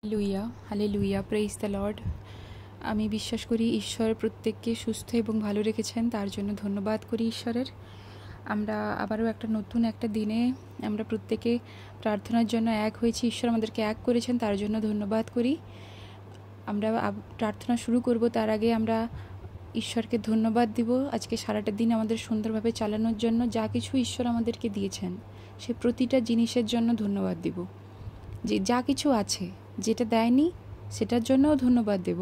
লুইয়া hallelujah, praise the Lord. আমি বিশ্বাস করি ঈশ্বর প্রত্যেককে সুস্থ এবং ভালো রেখেছেন, তার জন্য ধন্যবাদ করি ঈশ্বরের। আমরা আবারও নতুন একটা দিনে আমরা প্রত্যেকে প্রার্থনার জন্য এক হয়েছি। ঈশ্বর আমাদেরকে এক করেছেন, তার জন্য ধন্যবাদ করি। আমরা প্রার্থনা শুরু করব, তার আগে আমরা ঈশ্বরকে ধন্যবাদ দিব আজকে সারাটা দিন আমাদের সুন্দরভাবে চালানোর জন্য। যা কিছু ঈশ্বর আমাদেরকে দিয়েছেন সে প্রতিটা জিনিসের জন্য ধন্যবাদ দিব। যে যা কিছু আছে, যেটা দেয়নি সেটার জন্যও ধন্যবাদ দেব,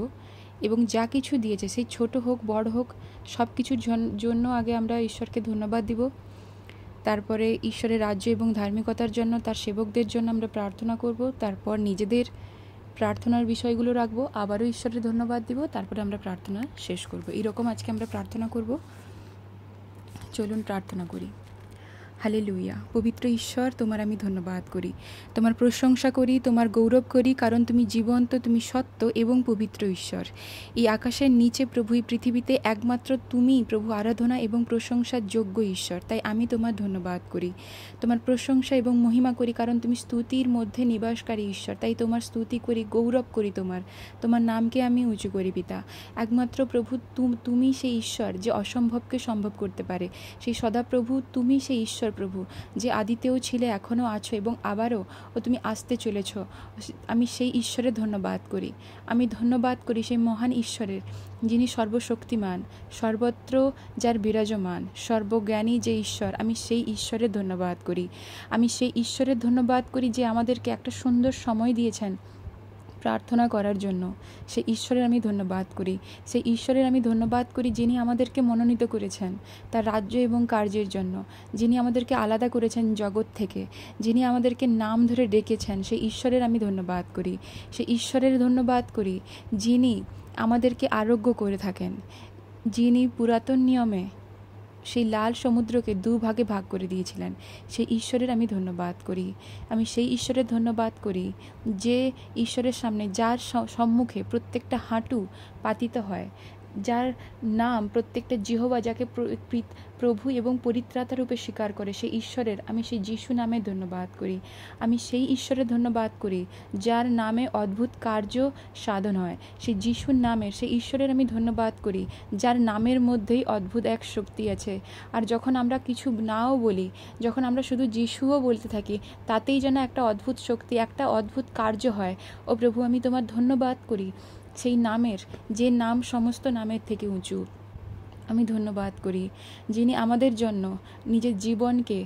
এবং যা কিছু দিয়েছে সেই ছোট হোক বড় হোক সব কিছুর জন্য আগে আমরা ঈশ্বরকে ধন্যবাদ দিব। তারপরে ঈশ্বরের রাজ্য এবং ধার্মিকতার জন্য, তার সেবকদের জন্য আমরা প্রার্থনা করব। তারপর নিজেদের প্রার্থনার বিষয়গুলো রাখবো, আবারও ঈশ্বরের ধন্যবাদ দিব, তারপরে আমরা প্রার্থনা শেষ করব। এরকম আজকে আমরা প্রার্থনা করব। চলুন প্রার্থনা করি। হালেলুইয়া। পবিত্র ঈশ্বর, তোমার আমি ধন্যবাদ করি, তোমার প্রশংসা করি, তোমার গৌরব করি, কারণ তুমি জীবন্ত, তুমি সত্য এবং পবিত্র ঈশ্বর। এই আকাশের নিচে প্রভু, এই পৃথিবীতে একমাত্র তুমি প্রভু আরাধনা এবং প্রশংসার যোগ্য ঈশ্বর। তাই আমি তোমার ধন্যবাদ করি, তোমার প্রশংসা এবং মহিমা করি, কারণ তুমি স্তুতির মধ্যে নিবাসকারী ঈশ্বর। তাই তোমার স্তুতি করি, গৌরব করি, তোমার নামকে আমি উঁচু করি পিতা। একমাত্র প্রভু তুমি সেই ঈশ্বর যে অসম্ভবকে সম্ভব করতে পারে। সেই সদাপ্রভু তুমি সেই ঈশ্বর প্রভু, যে আদিতেও ছিলে, এখনও আছো এবং আবারও তুমি আসতে চলেছ। আমি সেই ঈশ্বরের ধন্যবাদ করি। আমি ধন্যবাদ করি সেই মহান ঈশ্বরের, যিনি সর্বশক্তিমান, সর্বত্র যার বিরাজমান, সর্বজ্ঞানী যে ঈশ্বর। আমি সেই ঈশ্বরের ধন্যবাদ করি। আমি সেই ঈশ্বরের ধন্যবাদ করি যে আমাদেরকে একটা সুন্দর সময় দিয়েছেন প্রার্থনা করার জন্য। সেই ঈশ্বরের আমি ধন্যবাদ করি। সেই ঈশ্বরের আমি ধন্যবাদ করি যিনি আমাদেরকে মনোনীত করেছেন তার রাজ্য এবং কার্যের জন্য, যিনি আমাদেরকে আলাদা করেছেন জগৎ থেকে, যিনি আমাদেরকে নাম ধরে ডেকেছেন। সেই ঈশ্বরের আমি ধন্যবাদ করি। সেই ঈশ্বরের ধন্যবাদ করি যিনি আমাদেরকে আরোগ্য করে থাকেন, যিনি পুরাতন নিয়মে সেই লাল সমুদ্রকে দুভাগে ভাগ করে দিয়েছিলেন। সেই ঈশ্বরের আমি ধন্যবাদ করি। আমি সেই ঈশ্বরের ধন্যবাদ করি যে ঈশ্বরের সামনে, যার সম্মুখে প্রত্যেকটা হাঁটু পাতিত হয়, যার নাম প্রত্যেকটা জিহ্বা যাকে প্রভু এবং পরিত্রাতা রূপে স্বীকার করে, সেই ঈশ্বরের আমি সেই যিশু নামে ধন্যবাদ করি। আমি সেই ঈশ্বরের ধন্যবাদ করি যার নামে অদ্ভুত কার্য সাধন হয়। সেই যিশুর নামের, সেই ঈশ্বরের আমি ধন্যবাদ করি যার নামের মধ্যেই অদ্ভুত এক শক্তি আছে। আর যখন আমরা কিছু নাও বলি, যখন আমরা শুধু যিশুও বলতে থাকি, তাতেই যেন একটা অদ্ভুত শক্তি, একটা অদ্ভুত কার্য হয়। ও প্রভু, আমি তোমার ধন্যবাদ করি সেই নামের, যে নাম সমস্ত নামের থেকে উঁচু। আমি ধন্যবাদ করি যিনি আমাদের জন্য নিজের জীবনকে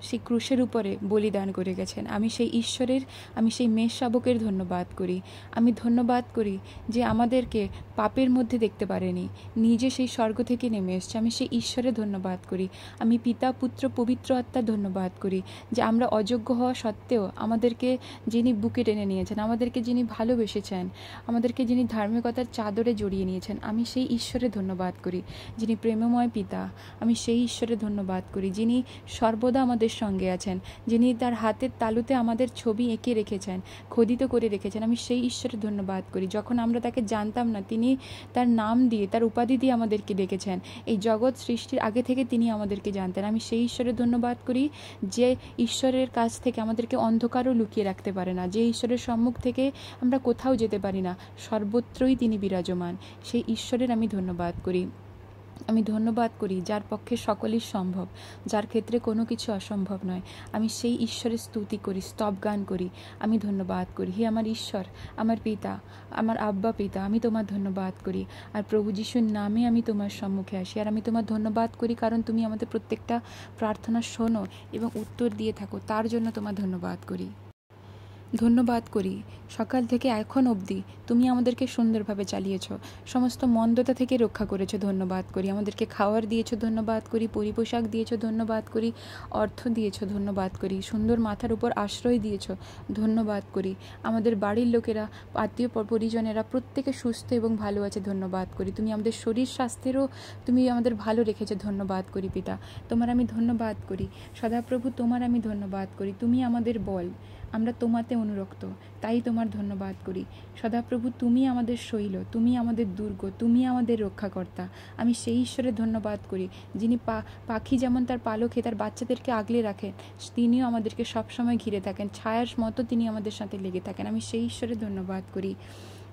সেই ক্রুশের উপরে বলিদান করে গেছেন। আমি সেই ঈশ্বরের, আমি সেই মেষ শাবকের ধন্যবাদ করি। আমি ধন্যবাদ করি যে আমাদেরকে পাপের মধ্যে দেখতে পারেনি, নিজে সেই স্বর্গ থেকে নেমে এসছে। আমি সেই ঈশ্বরের ধন্যবাদ করি। আমি পিতা, পুত্র, পবিত্র আত্মার ধন্যবাদ করি যে আমরা অযোগ্য হওয়া সত্ত্বেও আমাদেরকে যিনি বুকে টেনে নিয়েছেন, আমাদেরকে যিনি ভালোবেসেছেন, আমাদেরকে যিনি ধার্মিকতার চাদরে জড়িয়ে নিয়েছেন, আমি সেই ঈশ্বরের ধন্যবাদ করি যিনি প্রেমময় পিতা। আমি সেই ঈশ্বরের ধন্যবাদ করি যিনি সর্বদা আমাদের সঙ্গে আছেন, যিনি তার হাতের তালুতে আমাদের ছবি এঁকে রেখেছেন, খোদিত করে রেখেছেন। আমি সেই ঈশ্বরের ধন্যবাদ করি যখন আমরা তাকে জানতাম না, তিনি তার নাম দিয়ে, তার উপাধি দিয়ে আমাদেরকে ডেকেছেন। এই জগৎ সৃষ্টির আগে থেকে তিনি আমাদেরকে জানতেন। আমি সেই ঈশ্বরের ধন্যবাদ করি যে ঈশ্বরের কাছ থেকে আমাদেরকে অন্ধকারও লুকিয়ে রাখতে পারে না, যে ঈশ্বরের সম্মুখ থেকে আমরা কোথাও যেতে পারি না, সর্বত্রই তিনি বিরাজমান। সেই ঈশ্বরের আমি ধন্যবাদ করি। আমি ধন্যবাদ করি যার পক্ষে সকলই সম্ভব, যার ক্ষেত্রে কোনো কিছু অসম্ভব নয়। আমি সেই ঈশ্বরের স্তুতি করি, স্তব গান করি। আমি ধন্যবাদ করি, হে আমার ঈশ্বর, আমার পিতা, আমার আব্বা পিতা, আমি তোমার ধন্যবাদ করি। আর প্রভু যিশুর নামে আমি তোমার সম্মুখে আসি। আর আমি তোমার ধন্যবাদ করি কারণ তুমি আমাদের প্রত্যেকটা প্রার্থনা শোনো এবং উত্তর দিয়ে থাকো, তার জন্য তোমার ধন্যবাদ করি। ধন্যবাদ করি সকাল থেকে এখন অবধি তুমি আমাদেরকে সুন্দরভাবে চালিয়েছ, সমস্ত মন্দতা থেকে রক্ষা করেছো। ধন্যবাদ করি। আমাদেরকে খাওয়ার দিয়েছো, ধন্যবাদ করি। পরিপোশাক দিয়েছো, ধন্যবাদ করি। অর্থ দিয়েছো, ধন্যবাদ করি। সুন্দর মাথার উপর আশ্রয় দিয়েছো, ধন্যবাদ করি। আমাদের বাড়ির লোকেরা, আত্মীয় পরিজনেরা প্রত্যেকে সুস্থ এবং ভালো আছে, ধন্যবাদ করি। তুমি আমাদের শরীর স্বাস্থ্যেরও তুমি আমাদের ভালো রেখেছো, ধন্যবাদ করি পিতা। তোমার আমি ধন্যবাদ করি। সদাপ্রভু, তোমার আমি ধন্যবাদ করি। তুমি আমাদের বল, আমরা তোমাতে অনুরক্ত, তাই তোমার ধন্যবাদ করি। সদাপ্রভু, তুমি আমাদের শৈল, তুমি আমাদের দুর্গ, তুমি আমাদের রক্ষাকর্তা। আমি সেই ঈশ্বরের ধন্যবাদ করি যিনি পাখি যেমন তার পালকে তার বাচ্চাদেরকে আগলে রাখেন, তিনিও আমাদেরকে সবসময় ঘিরে থাকেন, ছায়ার মতো তিনি আমাদের সাথে লেগে থাকেন। আমি সেই ঈশ্বরের ধন্যবাদ করি।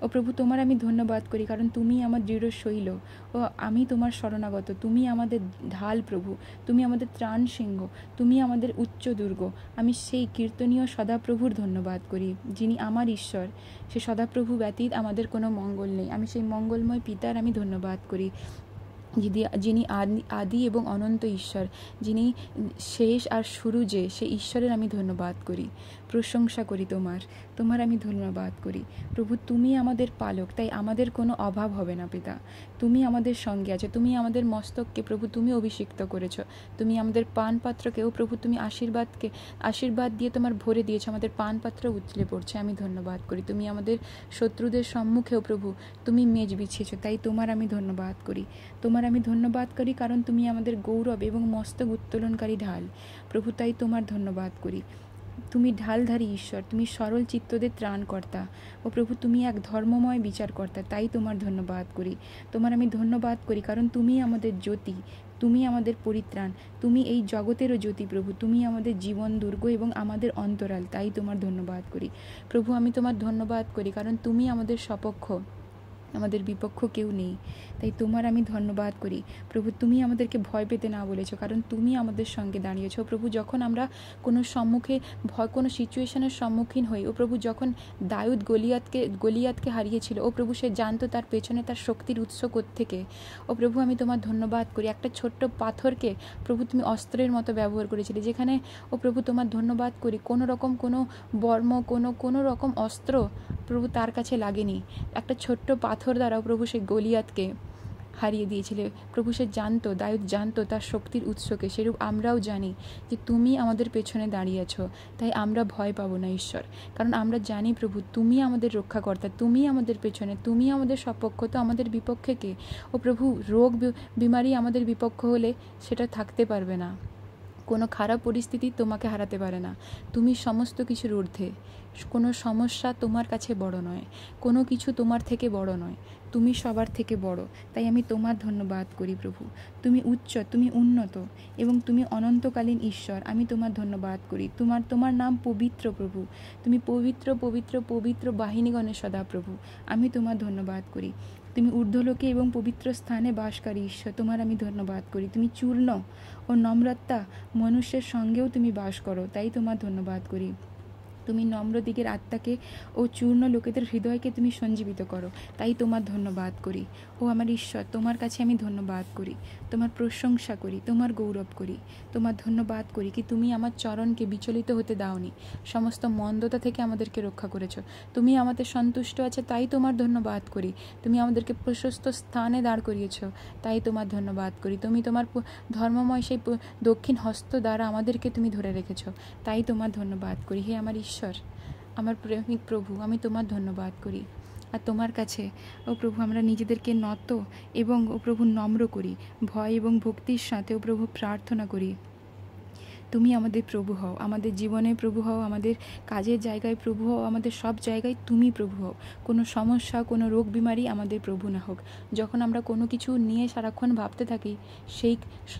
ও প্রভু, তোমার আমি ধন্যবাদ করি, কারণ তুমি আমার দৃঢ় শৈল ও আমি তোমার শরণাগত। তুমি আমাদের ঢাল প্রভু, তুমি আমাদের ত্রাণ সিংহ, তুমি আমাদের উচ্চ দুর্গ। আমি সেই কীর্তনীয় সদাপ্রভুর ধন্যবাদ করি, যিনি আমার ঈশ্বর। সে সদাপ্রভু ব্যতীত আমাদের কোনো মঙ্গল নেই। আমি সেই মঙ্গলময় পিতার আমি ধন্যবাদ করি, যিনি আদি এবং অনন্ত ঈশ্বর, যিনি শেষ আর শুরু, যে সেই ঈশ্বরের আমি ধন্যবাদ করি, প্রশংসা করি তোমার আমি ধন্যবাদ করি। প্রভু, তুমি আমাদের পালক, তাই আমাদের কোনো অভাব হবে না পিতা। তুমি আমাদের সঙ্গে আছো, তুমি আমাদের মস্তককে প্রভু তুমি অভিষিক্ত করেছো, তুমি আমাদের পানপাত্রকেও প্রভু তুমি আশীর্বাদ দিয়ে তোমার ভরে দিয়েছো, আমাদের পানপাত্র উতলে পড়ছে। আমি ধন্যবাদ করি। তুমি আমাদের শত্রুদের সম্মুখেও প্রভু তুমি মেজ বিছিয়েছো, তাই তোমার আমি ধন্যবাদ করি। আমি ধন্যবাদ করি, কারণ তুমি আমাদের গৌরব এবং মস্তক উত্তোলনকারী ঢাল প্রভু, তাই তোমার ধন্যবাদ করি। তুমি ঢালধারী ঈশ্বর, তুমি সরল চিত্তদের ত্রাণকর্তা। ও প্রভু, তুমি এক ধর্মময় বিচারকর্তা, তাই তোমার ধন্যবাদ করি। আমি ধন্যবাদ করি, কারণ তুমি আমাদের জ্যোতি, তুমি আমাদের পরিত্রাণ, তুমি এই জগতেরও জ্যোতি প্রভু, তুমি আমাদের জীবন দুর্গ এবং আমাদের অন্তরাল, তাই তোমার ধন্যবাদ করি। প্রভু, আমি তোমার ধন্যবাদ করি, কারণ তুমি আমাদের সপক্ষ, আমাদের বিপক্ষ কেউ নেই, তাই তোমার আমি ধন্যবাদ করি। প্রভু, তুমি আমাদেরকে ভয় পেতে না বলেছো, কারণ তুমি আমাদের সঙ্গে দাঁড়িয়েছো। প্রভু, যখন আমরা কোনো কোনো সিচুয়েশনের সম্মুখীন হই, ও প্রভু, যখন দাউদ গলিয়াতকে হারিয়েছিল, ও প্রভু সে জানতো তার পেছনে তার শক্তির উৎস কোত্থেকে। ও প্রভু, আমি তোমার ধন্যবাদ করি, একটা ছোট্ট পাথরকে প্রভু তুমি অস্ত্রের মতো ব্যবহার করেছিলে, যেখানে ও প্রভু তোমার ধন্যবাদ করি কোনো রকম কোনো বর্ম কোনো রকম অস্ত্র প্রভু তার কাছে লাগেনি। একটা ছোট্ট পাথর দ্বারাও প্রভু সেই গলিয়াতকে হারিয়ে দিয়েছিলে। প্রভু সে জানতো, দাউদ জানতো তার শক্তির উৎসকে। সেরূপ আমরাও জানি যে তুমি আমাদের পেছনে দাঁড়িয়ে আছো, তাই আমরা ভয় পাবো না ঈশ্বর, কারণ আমরা জানি প্রভু তুমি আমাদের রক্ষাকর্তা, তুমি আমাদের পেছনে, তুমি আমাদের সপক্ষ, তো আমাদের বিপক্ষে কে? ও প্রভু, রোগ বিমারি আমাদের বিপক্ষ হলে সেটা থাকতে পারবে না, কোনো খারাপ পরিস্থিতি তোমাকে হারাতে পারে না। তুমি সমস্ত কিছুর ঊর্ধ্বে, কোনো সমস্যা তোমার কাছে বড় নয়, কোনো কিছু তোমার থেকে বড় নয়, তুমি সবার থেকে বড়। তাই আমি তোমার ধন্যবাদ করি প্রভু। তুমি উচ্চ, তুমি উন্নত এবং তুমি অনন্তকালীন ঈশ্বর। আমি তোমার ধন্যবাদ করি। তোমার নাম পবিত্র প্রভু, তুমি পবিত্র পবিত্র পবিত্র বাহিনীগণের সদা প্রভু। আমি তোমার ধন্যবাদ করি। তুমি ঊর্ধ্বলোকে এবং পবিত্র স্থানে বাসকারী ঈশ্বর, তোমার আমি ধন্যবাদ করি। তুমি চূর্ণ ও নম্রতা মনুষ্যের সঙ্গেও তুমি বাস করো, তাই তোমার ধন্যবাদ করি। তুমি নম্র দিকের আত্মাকে ও চূর্ণ লোকেদের হৃদয়কে তুমি সঞ্জীবিত করো, তাই তোমার ধন্যবাদ করি। ও আমার ঈশ্বর, তোমার কাছে আমি ধন্যবাদ করি, তোমার প্রশংসা করি, তোমার গৌরব করি, তোমার ধন্যবাদ করি কি তুমি আমার চরণকে বিচলিত হতে দাওনি, সমস্ত মন্দতা থেকে আমাদেরকে রক্ষা করেছো। তুমি আমাদের সন্তুষ্ট আছে, তাই তোমার ধন্যবাদ করি। তুমি আমাদেরকে প্রশস্ত স্থানে দাঁড় করিয়েছো, তাই তোমার ধন্যবাদ করি। তুমি তোমার ধর্মময় সেই দক্ষিণ হস্ত দ্বারা আমাদেরকে তুমি ধরে রেখেছো, তাই তোমার ধন্যবাদ করি। হে আমার ঈশ্বর, আমার প্রেমিক প্রভু, আমি তোমার ধন্যবাদ করি। আর তোমার কাছে ও প্রভু আমরা নিজেদেরকে নত এবং ও প্রভু নম্র করি, ভয় এবং ভক্তির সাথে ও প্রভু প্রার্থনা করি। তুমি আমাদের প্রভু হও, আমাদের জীবনে প্রভু হও, আমাদের কাজের জায়গায় প্রভু হও, আমাদের সব জায়গায় তুমি প্রভু হও। কোনো সমস্যা, কোনো রোগ বিমারি আমাদের প্রভু না হোক। যখন আমরা কোনো কিছু নিয়ে সারাক্ষণ ভাবতে থাকি,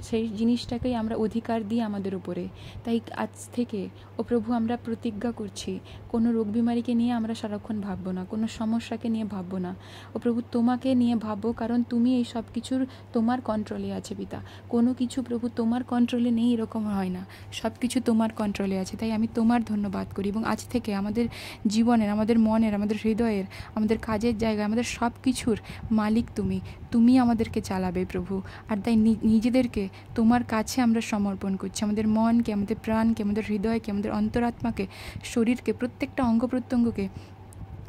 সেই জিনিসটাকেই আমরা অধিকার দিই আমাদের উপরে। তাই আজ থেকে ও প্রভু আমরা প্রতিজ্ঞা করছি, কোনো রোগ বিমারিকে নিয়ে আমরা সারাক্ষণ ভাববো না, কোনো সমস্যাকে নিয়ে ভাববো না। ও প্রভু তোমাকে নিয়ে ভাববো, কারণ তুমি এই সব কিছুর তোমার কন্ট্রোলে আছে পিতা। কোনো কিছু প্রভু তোমার কন্ট্রোলে নেই এরকম হয় না, সব কিছু তোমার কন্ট্রোলে আছে। তাই আমি তোমার ধন্যবাদ করি এবং আজ থেকে আমাদের জীবনের, আমাদের মনের, আমাদের হৃদয়ের, আমাদের কাজের জায়গায়, আমাদের সব কিছুর মালিক তুমি আমাদেরকে চালাবে প্রভু। আর তাই নিজেদেরকে তোমার কাছে আমরা সমর্পণ করছি, আমাদের মনকে, আমাদের প্রাণকে, আমাদের হৃদয়কে, আমাদের অন্তরাত্মাকে, শরীরকে, প্রত্যেকটা অঙ্গ প্রত্যঙ্গকে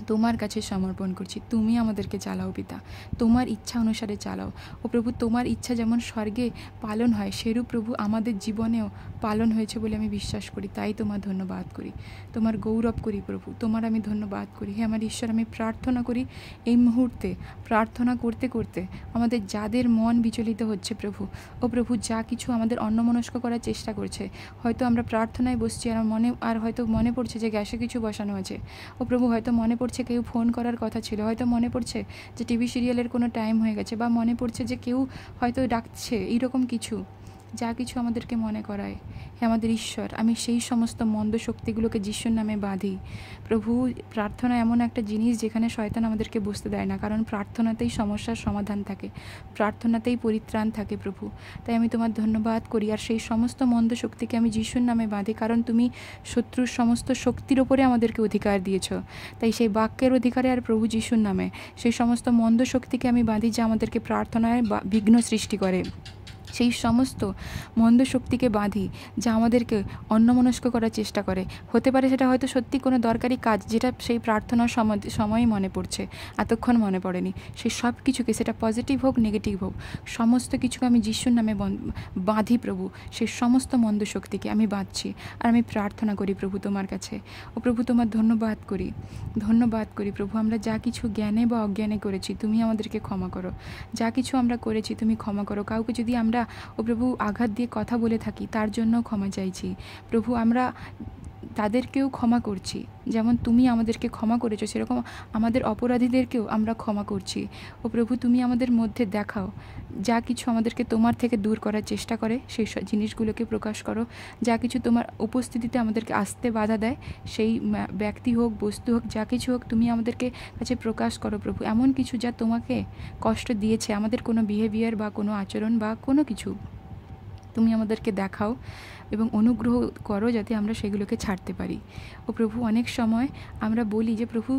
তোমার কাছে সমর্পণ করছি। তুমি আমাদেরকে চালাও পিতা, তোমার ইচ্ছা অনুসারে চালাও। ও প্রভু, তোমার ইচ্ছা যেমন স্বর্গে পালন হয় সেরূপ প্রভু আমাদের জীবনেও পালন হয়েছে বলে আমি বিশ্বাস করি। তাই তোমার ধন্যবাদ করি, তোমার গৌরব করি প্রভু, তোমার আমি ধন্যবাদ করি। হে আমার ঈশ্বর, আমি প্রার্থনা করি এই মুহূর্তে, প্রার্থনা করতে করতে আমাদের যাদের মন বিচলিত হচ্ছে প্রভু, ও প্রভু যা কিছু আমাদের অন্যমনস্ক করার চেষ্টা করছে, হয়তো আমরা প্রার্থনায় বসছি আর হয়তো মনে পড়ছে যে গ্যাসে কিছু বসানো আছে। ও প্রভু, হয়তো মনে পড়ছে কেউ ফোন করার কথা ছিল, হয়তো মনে পড়ছে যে টিভি সিরিয়ালের কোনো টাইম হয়ে গেছে, বা মনে পড়ছে যে কেউ হয়তো ডাকছে, এইরকম কিছু যা কিছু আমাদেরকে মনে করায়। হে আমাদের ঈশ্বর, আমি সেই সমস্ত মন্দ শক্তিগুলোকে যিশুর নামে বাঁধি প্রভু। প্রার্থনা এমন একটা জিনিস যেখানে শয়তান আমাদেরকে বসতে দেয় না, কারণ প্রার্থনাতেই সমস্যার সমাধান থাকে, প্রার্থনাতেই পরিত্রাণ থাকে প্রভু। তাই আমি তোমার ধন্যবাদ করি, আর সেই সমস্ত মন্দ শক্তিকে আমি যিশুর নামে বাঁধি, কারণ তুমি শত্রুর সমস্ত শক্তির ওপরে আমাদেরকে অধিকার দিয়েছ। তাই সেই বাক্যের অধিকারে আর প্রভু যিশুর নামে সেই সমস্ত মন্দ শক্তিকে আমি বাঁধি যা আমাদেরকে প্রার্থনায় বিঘ্ন সৃষ্টি করে। সেই সমস্ত মন্দ শক্তিকে বাঁধি যা আমাদেরকে অন্যমনস্ক করার চেষ্টা করে। হতে পারে সেটা হয়তো সত্যি কোনো দরকারি কাজ যেটা সেই প্রার্থনার সময়ই মনে পড়ছে, এতক্ষণ মনে পড়েনি। সেই সব কিছুকে, সেটা পজিটিভ হোক নেগেটিভ হোক, সমস্ত কিছুকে আমি যিশুর নামে বাঁধি প্রভু। সেই সমস্ত মন্দ শক্তিকে আমি বাঁধছি, আর আমি প্রার্থনা করি প্রভু তোমার কাছে। ও প্রভু, তোমার ধন্যবাদ করি প্রভু। আমরা যা কিছু জ্ঞানে বা অজ্ঞানে করেছি তুমি আমাদেরকে ক্ষমা করো। যা কিছু আমরা করেছি তুমি ক্ষমা করো। কাউকে যদি আমরা ও প্রভু আঘাত দিয়ে কথা বলে থাকি তার জন্য ক্ষমা চাইছি প্রভু। আমরা তাদেরকেও ক্ষমা করছি, যেমন তুমি আমাদেরকে ক্ষমা করেছো সেরকম আমাদের অপরাধীদেরকেও আমরা ক্ষমা করছি। ও প্রভু, তুমি আমাদের মধ্যে দেখাও যা কিছু আমাদেরকে তোমার থেকে দূর করার চেষ্টা করে, সেই জিনিসগুলোকে প্রকাশ করো। যা কিছু তোমার উপস্থিতিতে আমাদেরকে আসতে বাধা দেয়, সেই ব্যক্তি হোক, বস্তু হোক, যা কিছু হোক, তুমি আমাদেরকে কাছে প্রকাশ করো প্রভু। এমন কিছু যা তোমাকে কষ্ট দিয়েছে, আমাদের কোনো বিহেভিয়ার বা কোনো আচরণ বা কোনো কিছু, তুমি আমাদেরকে দেখাও এবং অনুগ্রহ করো যাতে আমরা সেগুলোকে ছাড়তে পারি। ও প্রভু, অনেক সময় আমরা বলি যে প্রভু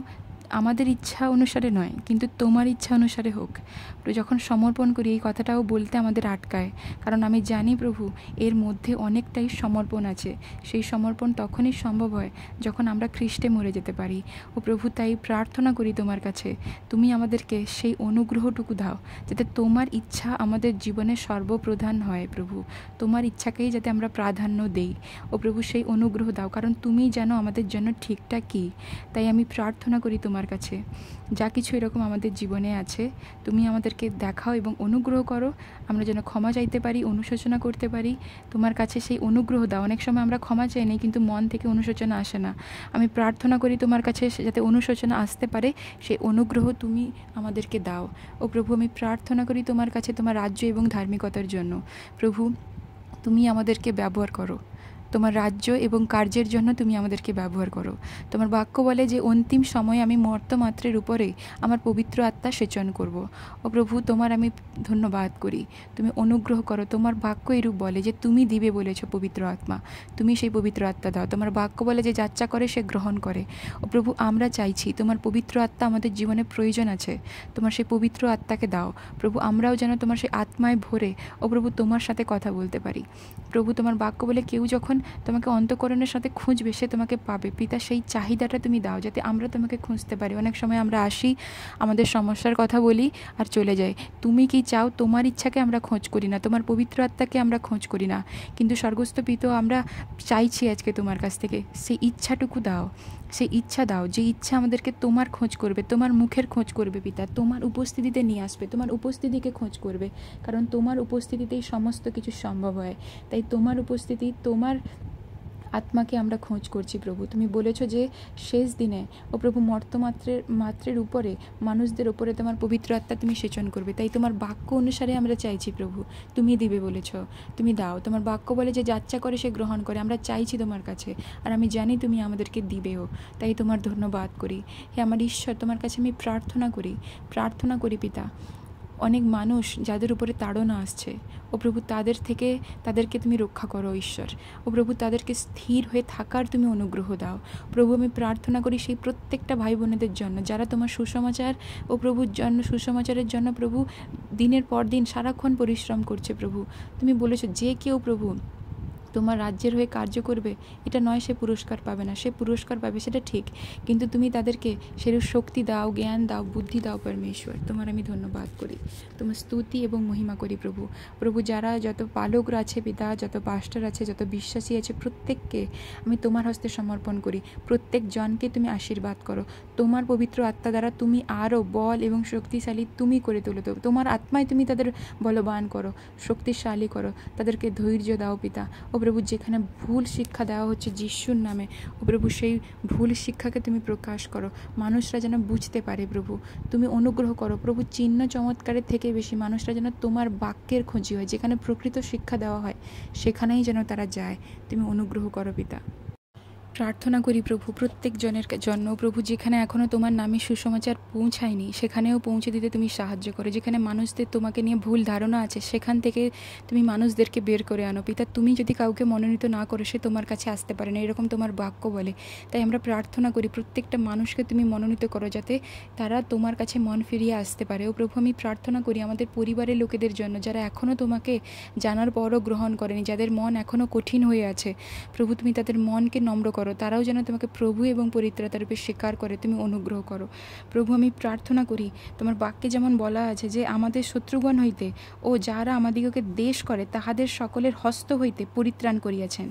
আমাদের ইচ্ছা অনুসারে নয় কিন্তু তোমার ইচ্ছা অনুসারে হোক। যখন সমর্পণ করি এই কথাটাও বলতে আমাদের আটকায়, কারণ আমি জানি প্রভু এর মধ্যে অনেকটাই সমর্পণ আছে। সেই সমর্পণ তখনই সম্ভব হয় যখন আমরা খ্রিস্টে মরে যেতে পারি। ও প্রভু, তাই প্রার্থনা করি তোমার কাছে, তুমি আমাদেরকে সেই অনুগ্রহটুকু দাও যাতে তোমার ইচ্ছা আমাদের জীবনে সর্বপ্রধান হয় প্রভু। তোমার ইচ্ছাকেই যাতে আমরা প্রাধান্য দেই। ও প্রভু, সেই অনুগ্রহ দাও, কারণ তুমি জানো আমাদের জন্য ঠিকটা কী। তাই আমি প্রার্থনা করি তোমার কাছে, যা কিছু এরকম আমাদের জীবনে আছে তুমি আমাদেরকে দেখাও এবং অনুগ্রহ করো, আমরা যেন ক্ষমা চাইতে পারি, অনুশোচনা করতে পারি। তোমার কাছে সেই অনুগ্রহ দাও। অনেক সময় আমরা ক্ষমা চাই না কিন্তু মন থেকে অনুশোচনা আসে না। আমি প্রার্থনা করি তোমার কাছে যাতে অনুশোচনা আসতে পারে, সেই অনুগ্রহ তুমি আমাদেরকে দাও। ও প্রভু, আমি প্রার্থনা করি তোমার কাছে তোমার রাজ্য এবং ধার্মিকতার জন্য। প্রভু, তুমি আমাদেরকে ব্যবহার করো, তোমার রাজ্য এবং কার্যের জন্য তুমি আমাদেরকে ব্যবহার করো। তোমার বাক্য বলে যে অন্তিম সময়ে আমি মর্তমাত্রের উপরে আমার পবিত্র আত্মা সেচন করব। ও প্রভু, তোমার আমি ধন্যবাদ করি, তুমি অনুগ্রহ করো। তোমার বাক্য এরূপ বলে যে তুমি দিবে বলেছ পবিত্র আত্মা, তুমি সেই পবিত্র আত্মা দাও। তোমার বাক্য বলে যে যাচ্চা করে সে গ্রহণ করে। ও প্রভু, আমরা চাইছি তোমার পবিত্র আত্মা আমাদের জীবনে প্রয়োজন আছে, তোমার সেই পবিত্র আত্মাকে দাও প্রভু। আমরাও যেন তোমার সেই আত্মায় ভরে ও প্রভু তোমার সাথে কথা বলতে পারি। প্রভু, তোমার বাক্য বলে কেউ যখন তোমাকে অন্তঃকরণের সাথে খুঁজবে সে তোমাকে পাবে। পিতা, সেই চাহিদাটা তুমি দাও যাতে আমরা তোমাকে খুঁজতে পারি। অনেক সময় আমরা আসি, আমাদের সমস্যার কথা বলি আর চলে যাই। তুমি কি চাও, তোমার ইচ্ছাকে আমরা খোঁজ করি না, তোমার পবিত্র আত্মাকে আমরা খোঁজ করি না। কিন্তু স্বর্গস্থ পিতা, আমরা চাইছি আজকে তোমার কাছ থেকে সেই ইচ্ছাটুকু দাও, সেই ইচ্ছা দাও যে ইচ্ছা আমাদেরকে তোমার খোঁজ করবে, তোমার মুখের খোঁজ করবে পিতা, তোমার উপস্থিতিতে নিয়ে আসবে, তোমার উপস্থিতিকে খোঁজ করবে, কারণ তোমার উপস্থিতিতেই সমস্ত কিছু সম্ভব হয়। তাই তোমার উপস্থিতি, তোমার আত্মাকে আমরা খোঁজ করছি প্রভু। তুমি বলেছো যে শেষ দিনে ও প্রভু মাত্রের উপরে, মানুষদের উপরে তোমার পবিত্র আত্মা তুমি সেচন করবে। তাই তোমার বাক্য অনুসারে আমরা চাইছি প্রভু, তুমি দিবে বলেছ, তুমি দাও। তোমার বাক্য বলে যে যাচ্চা করে সে গ্রহণ করে। আমরা চাইছি তোমার কাছে, আর আমি জানি তুমি আমাদেরকে দিবেও। তাই তোমার ধন্যবাদ করি। হে আমার ঈশ্বর, তোমার কাছে আমি প্রার্থনা করি পিতা, অনেক মানুষ যাদের উপরে তাড়না আসছে ও প্রভু তাদেরকে তুমি রক্ষা করো ঈশ্বর। ও প্রভু, তাদেরকে স্থির হয়ে থাকার তুমি অনুগ্রহ দাও প্রভু। আমি প্রার্থনা করি সেই প্রত্যেকটা ভাই বোনেদের জন্য যারা তোমার সুসমাচার ও প্রভুর জন্য, সুসমাচারের জন্য প্রভু দিনের পর দিন সারাক্ষণ পরিশ্রম করছে প্রভু। তুমি বলেছো যে কেউ প্রভু তোমার রাজ্যের হয়ে কার্য করবে, এটা নয় সে পুরস্কার পাবে না, সে পুরস্কার পাবে সেটা ঠিক, কিন্তু তুমি তাদেরকে সেরূপ শক্তি দাও, জ্ঞান দাও, বুদ্ধি দাও পরমেশ্বর। তোমার আমি ধন্যবাদ করি, তোমার স্তুতি এবং মহিমা করি প্রভু। প্রভু যারা যত পালকরা আছে পিতা, যত পাস্টার আছে, যত বিশ্বাসী আছে, প্রত্যেককে আমি তোমার হস্তে সমর্পণ করি। প্রত্যেক জনকে তুমি আশীর্বাদ করো, তোমার পবিত্র আত্মা দ্বারা তুমি আরও বল এবং শক্তিশালী তুমি করে তোলো। তো তোমার আত্মায় তুমি তাদের বলবান করো, শক্তিশালী করো, তাদেরকে ধৈর্য দাও পিতা। ও প্রভু যেখানে ভুল শিক্ষা দেওয়া হচ্ছে যিশুর নামে, ও প্রভু সেই ভুল শিক্ষাকে তুমি প্রকাশ করো, মানুষরা যেন বুঝতে পারে প্রভু। তুমি অনুগ্রহ করো প্রভু, চিহ্ন চমৎকারের থেকে বেশি মানুষরা যেন তোমার বাক্যের খোঁজি হয়, যেখানে প্রকৃত শিক্ষা দেওয়া হয় সেখানেই যেন তারা যায়। তুমি অনুগ্রহ করো পিতা। প্রার্থনা করি প্রভু প্রত্যেক জনের জন্য প্রভু, যেখানে এখনও তোমার নামে সুসমাচার পৌঁছায়নি সেখানেও পৌঁছে দিতে তুমি সাহায্য করো। যেখানে মানুষদের তোমাকে নিয়ে ভুল ধারণা আছে সেখান থেকে তুমি মানুষদেরকে বের করে আনো পিতা। তুমি যদি কাউকে মনোনীত না করো সে তোমার কাছে আসতে পারে না, এরকম তোমার বাক্য বলে। তাই আমরা প্রার্থনা করি প্রত্যেকটা মানুষকে তুমি মনোনীত করো যাতে তারা তোমার কাছে মন ফিরিয়ে আসতে পারে। ও প্রভু আমি প্রার্থনা করি আমাদের পরিবারের লোকেদের জন্য যারা এখনও তোমাকে জানার পরও গ্রহণ করেনি, যাদের মন এখনও কঠিন হয়ে আছে প্রভু, তুমি তাদের মনকে নম্র করো, তারাও যেন তোমাকে প্রভু এবং পরিত্রাতা রূপে স্বীকার করে। তুমি অনুগ্রহ করো প্রভু। আমি প্রার্থনা করি তোমার বাক্যে যেমন বলা আছে যে আমাদের শত্রুগণ হইতে ও যারা আমাদিগকে দ্বেষ করে তাহাদের সকলের হস্ত হইতে পরিত্রাণ করিয়াছেন।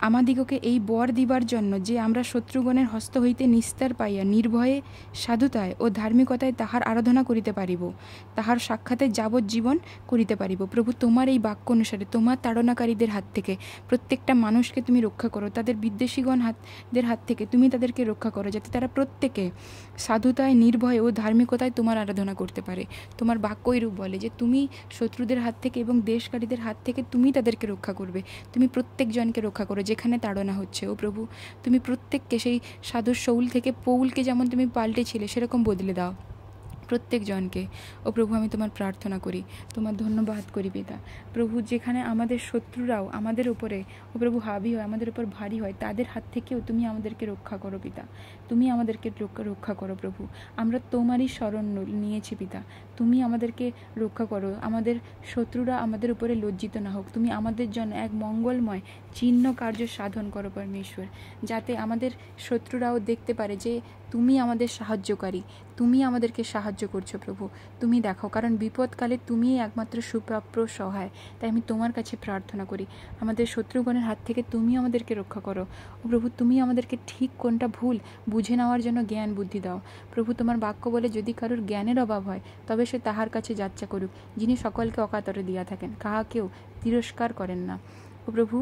আমাদিগকে এই বর দিবার জন্য যে আমরা শত্রুগণের হস্ত হইতে নিস্তার পাইয়া নির্ভয়ে সাধুতায় ও ধার্মিকতায় তাহার আরাধনা করিতে পারিব, তাহার সাক্ষাতে যাবজ্জীবন করিতে পারিব। প্রভু তোমার এই বাক্য অনুসারে তোমার তাড়নাকারীদের হাত থেকে প্রত্যেকটা মানুষকে তুমি রক্ষা করো, তাদের বিদ্বেষীগণ হাতদের হাত থেকে তুমি তাদেরকে রক্ষা করো, যাতে তারা প্রত্যেকে সাধুতায় নির্ভয়ে ও ধার্মিকতায় তোমার আরাধনা করতে পারে। তোমার বাক্য এরূপ বলে যে তুমি শত্রুদের হাত থেকে এবং দেশকারীদের হাত থেকে তুমি তাদেরকে রক্ষা করবে, তুমি প্রত্যেকজনকে রক্ষা করো যেখানে তাড়না হচ্ছে। ও প্রভু তুমি প্রত্যেককে সেই সাধু শৌল থেকে পৌলকে যেমন তুমি পাল্টেছিলে সেরকম বদলে দাও প্রত্যেকজনকে। ও প্রভু আমি তোমার প্রার্থনা করি, তোমার ধন্যবাদ করি পিতা। প্রভু যেখানে আমাদের শত্রুরাও আমাদের উপরে ও প্রভু হাবি হয়, আমাদের উপর ভারী হয়, তাদের হাত থেকেও তুমি আমাদেরকে রক্ষা করো পিতা, তুমি আমাদেরকে রক্ষা করো প্রভু। আমরা তোমারই শরণ নিয়েছি পিতা, তুমি আমাদেরকে রক্ষা করো, আমাদের শত্রুরা আমাদের উপরে লজ্জিত না হোক। তুমি আমাদের জন্য এক মঙ্গলময় চিহ্ন কার্য সাধন করো পরমেশ্বর, যাতে আমাদের শত্রুরাও দেখতে পারে যে তুমি আমাদের সাহায্যকারী, তুমি আমাদেরকে সাহায্য করছো প্রভু। তুমি দেখো, কারণ বিপদকালে তুমিই একমাত্র সুপ্রাপ্য সহায়। তাই আমি তোমার কাছে প্রার্থনা করি আমাদের শত্রুগণের হাত থেকে তুমি আমাদেরকে রক্ষা করো। ও প্রভু তুমি আমাদেরকে ঠিক কোনটা ভুল বুঝে নেওয়ার জন্য জ্ঞান বুদ্ধি দাও প্রভু। তোমার বাক্য বলে যদি কারোর জ্ঞানের অভাব হয় তবে সে তাহার কাছে যাচ্ছা করুক, যিনি সকলকে অকাতরে দিয়া থাকেন, কাহাকেও তিরস্কার করেন না। ও প্রভু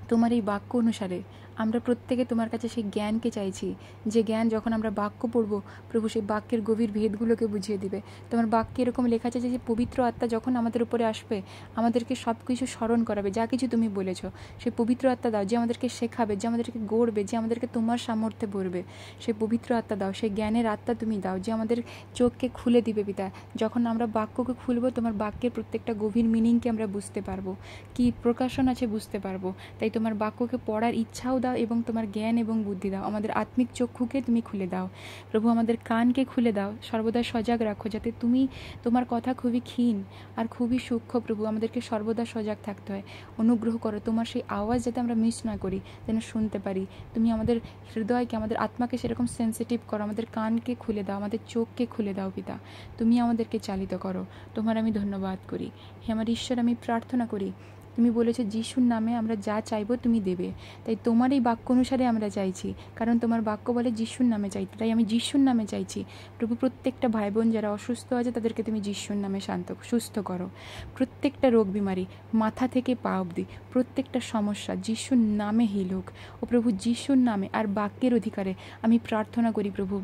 তোমার এই বাক্য অনুসারে আমরা প্রত্যেকে তোমার কাছে সেই জ্ঞানকে চাইছি, যে জ্ঞান যখন আমরা বাক্য পড়ব প্রভু সেই বাক্যের গভীর ভেদগুলোকে বুঝিয়ে দিবে। তোমার বাক্যে এরকম লেখা আছে যে পবিত্র আত্মা যখন আমাদের উপরে আসবে আমাদেরকে সব কিছু স্মরণ করাবে, যা কিছু তুমি বলেছ। সেই পবিত্র আত্মা দাও যে আমাদেরকে শেখাবে, যে আমাদেরকে গড়বে, যে আমাদেরকে তোমার সামর্থ্যে ভরবে। সেই পবিত্র আত্মা দাও, সেই জ্ঞানের আত্মা তুমি দাও যে আমাদের চোখকে খুলে দিবে পিতা। যখন আমরা বাক্যকে খুলবো তোমার বাক্যের প্রত্যেকটা গভীর মিনিংকে আমরা বুঝতে পারবো, কি প্রকাশন আছে বুঝতে পারবো। তাই তোমার বাক্যকে পড়ার ইচ্ছাও দাও এবং তোমার জ্ঞান এবং বুদ্ধি দাও। আমাদের আত্মিক চক্ষুকে তুমি খুলে দাও প্রভু, আমাদের কানকে খুলে দাও, সর্বদা সজাগ রাখো যাতে তুমি তোমার কথা খুবই ক্ষীণ আর খুবই সূক্ষ্ম প্রভু, আমাদেরকে সর্বদা সজাগ থাকতে হয়। অনুগ্রহ করো তোমার সেই আওয়াজ যাতে আমরা মিস না করি, যেন শুনতে পারি। তুমি আমাদের হৃদয়কে, আমাদের আত্মাকে সেরকম সেন্সিটিভ করো, আমাদের কানকে খুলে দাও, আমাদের চোখকে খুলে দাও পিতা। তুমি আমাদেরকে চালিত করো, তোমার আমি ধন্যবাদ করি। হে আমার ঈশ্বর আমি প্রার্থনা করি, তুমি বলেছো যিশুর নামে আমরা যা চাইবো তুমি দেবে। তাই তোমার এই বাক্য অনুসারে আমরা চাইছি, কারণ তোমার বাক্য বলে যিশুর নামে চাইতে। তাই আমি যিশুর নামে চাইছি প্রভু। প্রত্যেকটা ভাই বোন যারা অসুস্থ আছে তাদেরকে তুমি যিশুর নামে সুস্থ করো। প্রত্যেকটা রোগ বিমারি মাথা থেকে পা অবধি প্রত্যেকটা সমস্যা যিশুর নামে হিল হোক। ও প্রভু যিশুর নামে আর বাক্যের অধিকারে আমি প্রার্থনা করি প্রভু,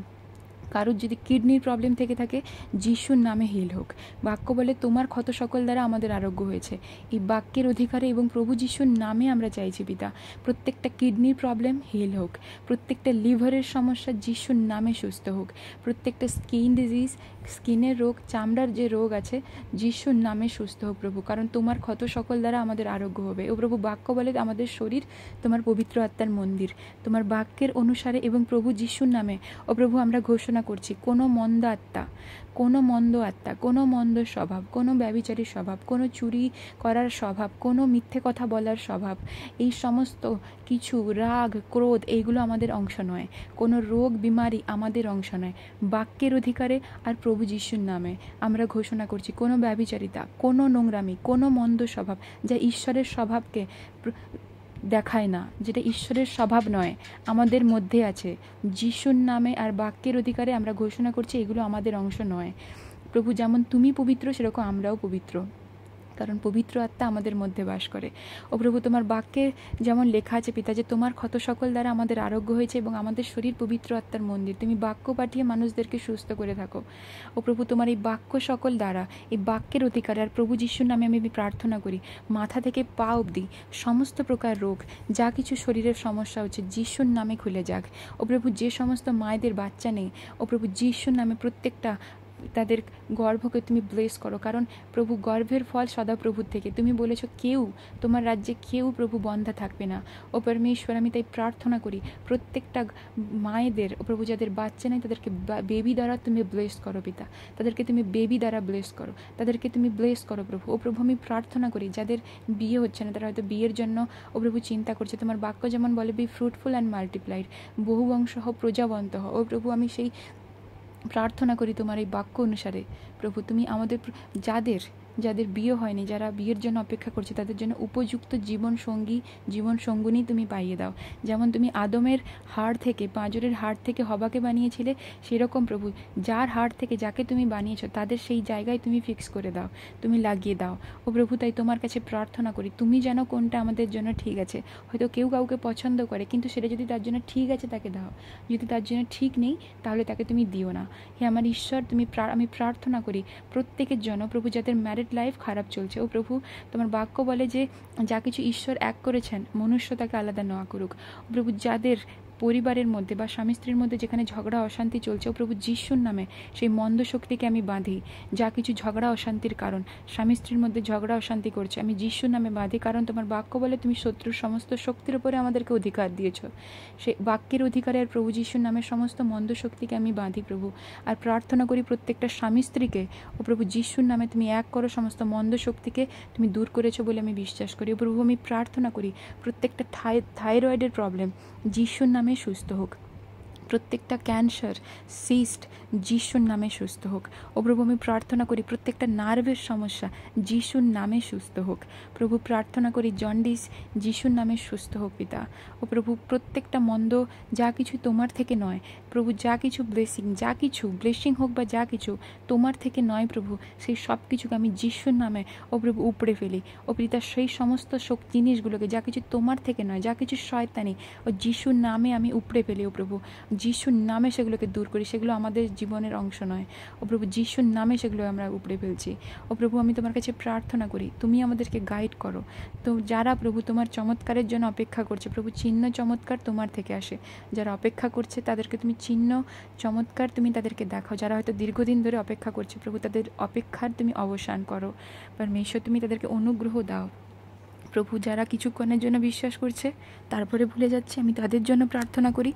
কারোর যদি কিডনির প্রবলেম থেকে থাকে যিশুর নামে হিল হোক। বাক্য বলে তোমার ক্ষত সকল দ্বারা আমাদের আরোগ্য হয়েছে। এই বাক্যের অধিকারে এবং প্রভু যিশুর নামে আমরা চাইছি পিতা, প্রত্যেকটা কিডনির প্রবলেম হিল হোক, প্রত্যেকটা লিভারের সমস্যা যিশুর নামে সুস্থ হোক, প্রত্যেকটা স্কিন ডিজিজ, স্কিনের রোগ, চামড়ার যে রোগ আছে যিশুর নামে সুস্থ হোক প্রভু, কারণ তোমার ক্ষত সকল দ্বারা আমাদের আরোগ্য হবে। ও প্রভু বাক্য বলে আমাদের শরীর তোমার পবিত্র আত্মার মন্দির। তোমার বাক্যের অনুসারে এবং প্রভু যিশুর নামে ও প্রভু আমরা ঘোষণা ঘোষণা করছি, কোনো মন্দ আত্মা, কোনো মন্দ স্বভাব, কোনো ব্যভিচারী স্বভাব, কোনো চুরি করার স্বভাব, কোনো মিথ্যে কথা বলার স্বভাব, এই সমস্ত কিছু, রাগ, ক্রোধ, এইগুলো আমাদের অংশ নয়। কোনো রোগ বিমারি আমাদের অংশ নয়। বাক্যের অধিকারে আর প্রভু যিশুর নামে আমরা ঘোষণা করছি, কোনো ব্যভিচারিতা, কোনো নোংরামি, কোনো মন্দ স্বভাব যা ঈশ্বরের স্বভাবকে দেখায় না, যেটা ঈশ্বরের স্বভাব নয়, আমাদের মধ্যে আছে, যিশুর নামে আর বাক্যের অধিকারে আমরা ঘোষণা করছি এগুলো আমাদের অংশ নয়। প্রভু, যেমন তুমি পবিত্র সেরকম আমরাও পবিত্র, কারণ পবিত্র আত্মা আমাদের মধ্যে বাস করে। ও প্রভু, তোমার বাক্যে যেমন লেখা আছে পিতা, যে তোমার ক্ষত সকল দ্বারা আমাদের আরোগ্য হয়েছে এবং আমাদের শরীর পবিত্র আত্মার মন্দির, তুমি বাক্য পাঠিয়ে মানুষদেরকে সুস্থ করে থাকো। ও প্রভু, তোমার এই বাক্য সকল দ্বারা, এই বাক্যের অধিকারে আর প্রভু যিশুর নামে আমি প্রার্থনা করি, মাথা থেকে পা অবধি সমস্ত প্রকার রোগ, যা কিছু শরীরের সমস্যা হচ্ছে, যিশুর নামে খুলে যাক। ও প্রভু, যে সমস্ত মায়েদের বাচ্চা নেই, ও প্রভু যিশুর নামে প্রত্যেকটা তাদের গর্ভকে তুমি ব্লেস করো, কারণ প্রভু গর্ভের ফল সদাপ্রভুর থেকে। তুমি বলেছো কেউ, তোমার রাজ্যে কেউ প্রভু বন্ধা থাকবে না। ও পরমেশ্বর, আমি তাই প্রার্থনা করি প্রত্যেকটা মায়েদের, ও প্রভু যাদের বাচ্চা নেই তাদেরকে বেবি দ্বারা তুমি ব্লেস করো পিতা, তাদেরকে তুমি বেবি দ্বারা ব্লেস করো, তাদেরকে তুমি ব্লেস করো প্রভু। ও প্রভু, আমি প্রার্থনা করি যাদের বিয়ে হচ্ছে না, তারা হয়তো বিয়ের জন্য ও প্রভু চিন্তা করছে, তোমার বাক্য যেমন বলে, বি ফ্রুটফুল অ্যান্ড মাল্টিপ্লাইড, বহু বংশ হও, প্রজাবন্ত হও। ও প্রভু, আমি সেই প্রার্থনা করি তোমার এই বাক্য অনুসারে প্রভু, তুমি আমাদের যাদের বিয়ে হয়নি, যারা বিয়ের জন্য অপেক্ষা করছে, তাদের জন্য উপযুক্ত জীবন সঙ্গিনী তুমি পাইয়ে দাও। যেমন তুমি আদমের হাড় থেকে, পাঁজরের হাড় থেকে হবাকে বানিয়েছিলে, সেরকম প্রভু যার হাড় থেকে যাকে তুমি বানিয়েছো তাদের সেই জায়গায় তুমি ফিক্স করে দাও, তুমি লাগিয়ে দাও। ও প্রভু, তাই তোমার কাছে প্রার্থনা করি, তুমি যেন কোনটা আমাদের জন্য ঠিক আছে। হয়তো কেউ কাউকে পছন্দ করে, কিন্তু সেটা যদি তার জন্য ঠিক আছে তাকে দাও, যদি তার জন্য ঠিক নেই তাহলে তাকে তুমি দিও না। হে আমার ঈশ্বর, আমি প্রার্থনা করি প্রত্যেকের জন্য প্রভু যাদের ম্যারেড লাইফ খারাপ চলছে। ও প্রভু, তোমার বাক্য বলে যে যা কিছু ঈশ্বর এক করেছেন মনুষ্য তাকে আলাদা না করুক। ও প্রভু, যাদের পরিবারের মধ্যে বা স্বামী স্ত্রীর মধ্যে যেখানে ঝগড়া অশান্তি চলছে, ও প্রভু যিশুর নামে সেই মন্দ শক্তিকে আমি বাঁধি। যা কিছু ঝগড়া অশান্তির কারণ, স্বামী স্ত্রীর মধ্যে ঝগড়া অশান্তি করছে, আমি যিশুর নামে বাঁধি, কারণ তোমার বাক্য বলে তুমি শত্রুর সমস্ত শক্তির উপরে আমাদেরকে অধিকার দিয়েছ। সেই বাক্যের অধিকারে আর প্রভু যিশুর নামে সমস্ত মন্দ শক্তিকে আমি বাঁধি প্রভু। আর প্রার্থনা করি প্রত্যেকটা স্বামী স্ত্রীকে, ও প্রভু যিশুর নামে তুমি এক করো, সমস্ত মন্দ শক্তিকে তুমি দূর করেছো বলে আমি বিশ্বাস করি। ও প্রভু, আমি প্রার্থনা করি প্রত্যেকটা থাইরয়েডের প্রবলেম যিশুর নামে সুস্থ হোক, প্রত্যেকটা ক্যান্সার, সিস্ট যিশুর নামে সুস্থ হোক। ও প্রভু, আমি প্রার্থনা করি প্রত্যেকটা নার্ভের সমস্যা যিশুর নামে সুস্থ হোক। প্রভু, প্রার্থনা করি জন্ডিস যিশুর নামে সুস্থ হোক পিতা। ও প্রভু, প্রত্যেকটা মন্দ যা কিছু তোমার থেকে নয় প্রভু, যা কিছু ব্লেসিং হোক বা যা কিছু তোমার থেকে নয় প্রভু, সেই সব কিছুকে আমি যিশুর নামে ও প্রভু উপড়ে ফেলি। ও পিতা, সেই সমস্ত জিনিসগুলোকে যা কিছু তোমার থেকে নয়, যা কিছু শয়তানি, ও যিশুর নামে আমি উপড়ে ফেলি। ও প্রভু, যিশুর নামে সেগুলোকে দূর করি, সেগুলো আমাদের জীবনের অংশ নয়। ও প্রভু, যিশুর নামে সেগুলো আমরা উপড়ে ফেলছি। ও প্রভু, আমি তোমার কাছে প্রার্থনা করি তুমি আমাদেরকে গাইড করো। তো যারা প্রভু তোমার চমৎকারের জন্য অপেক্ষা করছে প্রভু, চিহ্ন চমৎকার তোমার থেকে আসে। যারা অপেক্ষা করছে তাদেরকে তুমি চিহ্ন চমৎকার তুমি তাদেরকে দেখাও। যারা হয়তো দীর্ঘদিন ধরে অপেক্ষা করছে প্রভু, তাদের অপেক্ষার তুমি অবসান করো। পরমেশ্বর, তুমি তাদেরকে অনুগ্রহ দাও প্রভু। যারা কিছুক্ষণের জন্য বিশ্বাস করছে তারপরে ভুলে যাচ্ছে, আমি তাদের জন্য প্রার্থনা করি,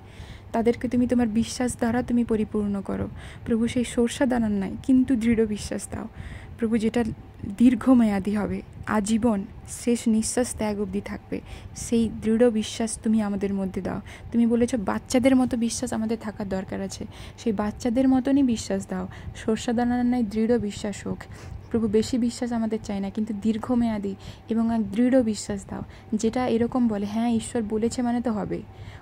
তাদেরকে তুমি তোমার বিশ্বাস দ্বারা তুমি পরিপূর্ণ করো প্রভু। সেই সরষা দানার নাই কিন্তু দৃঢ় বিশ্বাস দাও প্রভু, যেটা দীর্ঘমেয়াদী হবে, আজীবন শেষ নিঃশ্বাস ত্যাগ অবধি থাকবে, সেই দৃঢ় বিশ্বাস তুমি আমাদের মধ্যে দাও। তুমি বলেছো বাচ্চাদের মতো বিশ্বাস আমাদের থাকার দরকার আছে, সেই বাচ্চাদের মতনই বিশ্বাস দাও। সরষা দানার নাই দৃঢ় বিশ্বাস হোক প্রভু। বেশি বিশ্বাস আমাদের চাই না, কিন্তু দীর্ঘমেয়াদী এবং এক দৃঢ় বিশ্বাস দাও, যেটা এরকম বলে হ্যাঁ ঈশ্বর বলেছে মানে তো হবে।